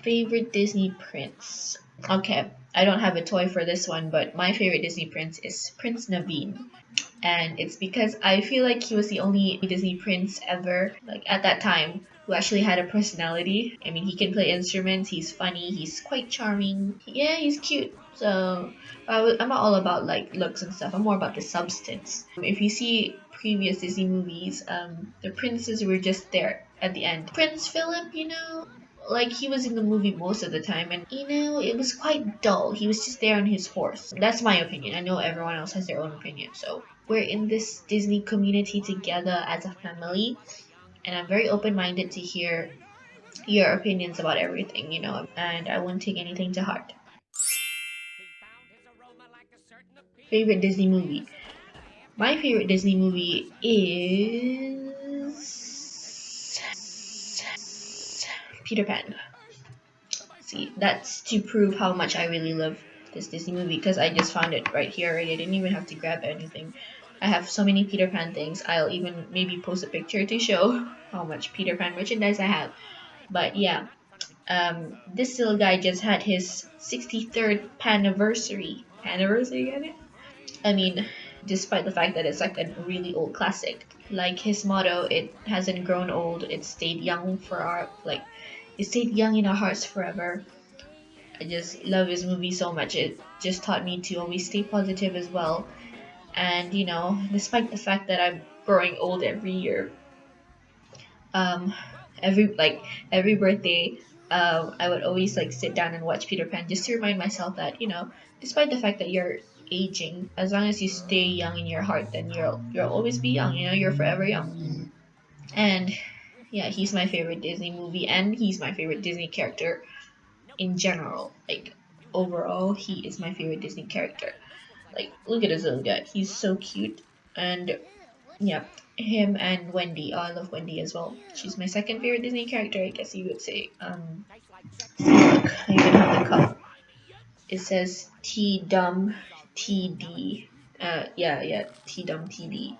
Favorite Disney prince. Okay, I don't have a toy for this one, but my favorite Disney prince is Prince Naveen. And it's because I feel like he was the only Disney prince ever, like at that time, who actually had a personality. I mean, he can play instruments, he's funny, he's quite charming. Yeah, he's cute. So I'm not all about like looks and stuff. I'm more about the substance. If you see previous Disney movies, the princes were just there at the end. Prince Philip, like he was in the movie most of the time, and it was quite dull. He was just there on his horse. That's my opinion. I know everyone else has their own opinion, so we're in this Disney community together as a family, and I'm very open-minded to hear your opinions about everything, and I won't take anything to heart. Favorite Disney movie. My favorite Disney movie is Peter Pan. See, that's to prove how much I really love this Disney movie because I just found it right here already. I didn't even have to grab anything. I have so many Peter Pan things. I'll even maybe post a picture to show how much Peter Pan merchandise I have. But yeah, this little guy just had his 63rd Paniversary. Anniversary, get it? I mean, despite the fact that it's like a really old classic, like his motto, it hasn't grown old. It stayed young for our like, it stayed young in our hearts forever. I just love his movie so much. It just taught me to always stay positive as well. And despite the fact that I'm growing old every year, um, every birthday, I would always like sit down and watch Peter Pan just to remind myself that despite the fact that you're aging, as long as you stay young in your heart, then you'll always be young. You're forever young. And yeah, he's my favorite Disney movie, and he's my favorite Disney character in general. Like overall, he is my favorite Disney character. Like look at this little guy. He's so cute. And yeah, him and Wendy. Oh, I love Wendy as well. She's my second favorite Disney character, I guess you would say. See, look, I even have the cup. It says T Dum TD. Yeah, T Dum TD.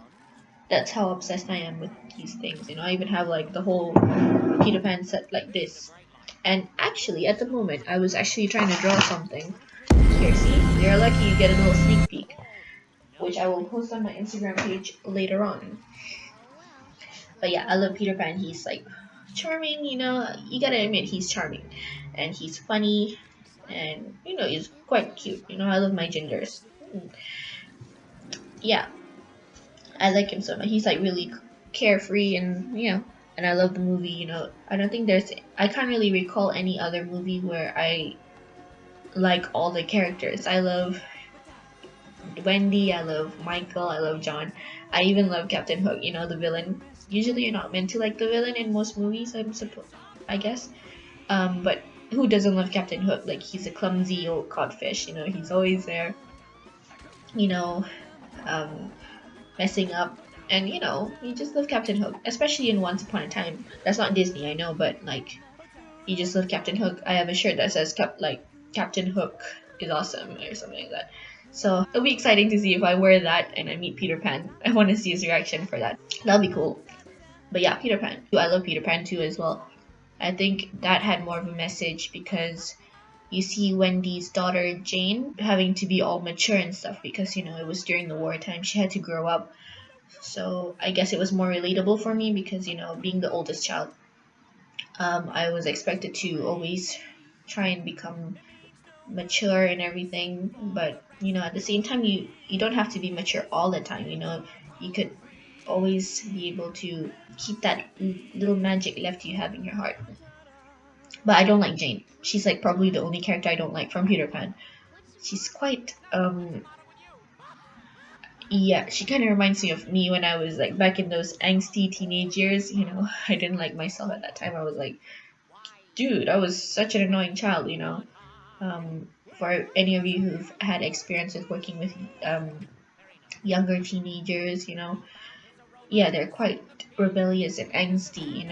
That's how obsessed I am with these things. I even have like the whole Peter Pan set like this. And actually, at the moment, I was actually trying to draw something. Here, see? You're lucky you get a little sneak peek, which I will post on my Instagram page later on. But yeah, I love Peter Pan. He's like charming, you gotta admit he's charming. And he's funny, and he's quite cute. I love my gingers. Yeah, I like him so much. He's like really carefree, and I love the movie. I don't think I can't really recall any other movie where I like all the characters. I love Wendy, I love Michael, I love John. I even love Captain Hook, the villain. Usually you're not meant to like the villain in most movies, I guess. But who doesn't love Captain Hook? Like he's a clumsy old codfish, he's always there, you know, um, messing up. And you just love Captain Hook, especially in Once Upon a Time. That's not Disney, I know, but like you just love Captain Hook. I have a shirt that says Captain Hook is awesome or something like that. So it'll be exciting to see if I wear that and I meet Peter Pan. I want to see his reaction for that. That'll be cool. But yeah, Peter Pan. I love Peter Pan too as well. I think that had more of a message because you see Wendy's daughter Jane having to be all mature and stuff because it was during the wartime. She had to grow up. So I guess it was more relatable for me because being the oldest child, I was expected to always try and become mature and everything, but at the same time you don't have to be mature all the time. You could always be able to keep that little magic left you have in your heart. But I don't like Jane. She's like probably the only character I don't like from Peter Pan. She's quite yeah, she kind of reminds me of me when I was like back in those angsty teenage years. I didn't like myself at that time. I was like, dude, I was such an annoying child. For any of you who've had experience with working with younger teenagers, yeah, they're quite rebellious and angsty,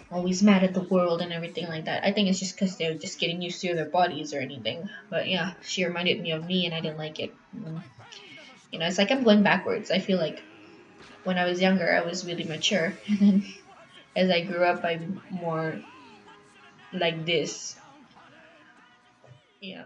always mad at the world and everything like that. I think it's just because they're just getting used to their bodies or anything. But yeah, she reminded me of me and I didn't like it. It's like I'm going backwards. I feel like when I was younger, I was really mature. And then as I grew up, I'm more like this. Yeah.